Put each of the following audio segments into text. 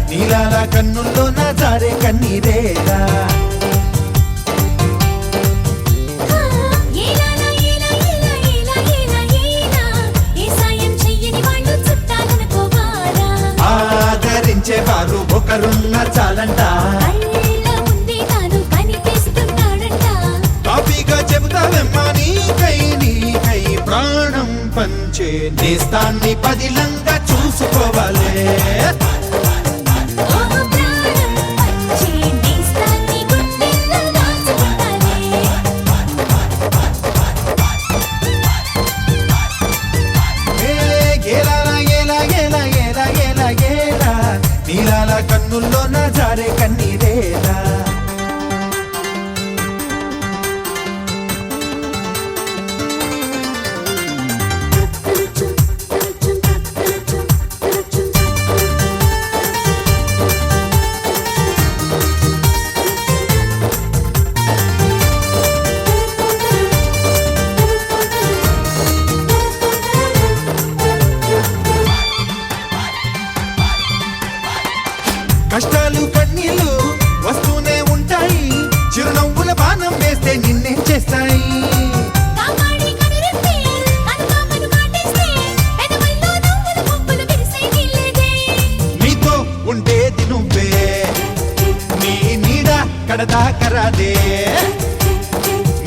నీలాల కన్నుల్లో నా జారే కన్నీరేలా ఆదరించేవారు ఒకరున్న చాలంట కాపీగా చెబుతావెమ్మా నీకై ప్రాణం పంచే నేస్తాన్ని పదిలంగా చూసుకోవాలే నీలాల కన్నుల్లో నా జారే కన్నీరేలా కష్టాలు కన్నీళ్ళు వస్తూనే ఉంటాయి చిరునవ్వుల బాణం వేస్తే నిన్నే చేస్తాయి నీతో ఉండేది నువ్వే నీ నీడ కడదాకరాదే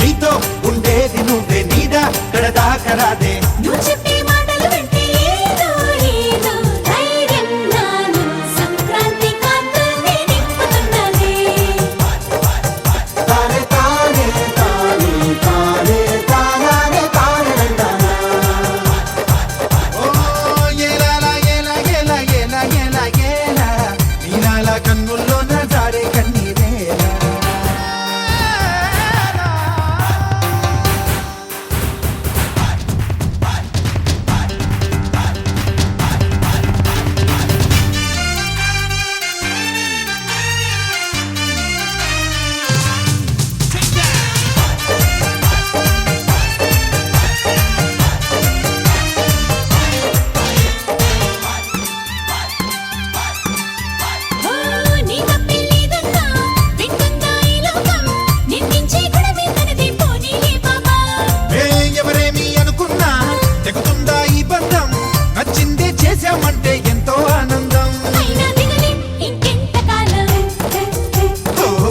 నీతో ఉండేది నువ్వే నీడ కడదాకరాదే కన్నుల్లో నా జారే కన్నీరేలా చేసామంటే ఎంతో ఆనందం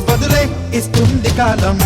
బదులే ఇస్తుంది కాలం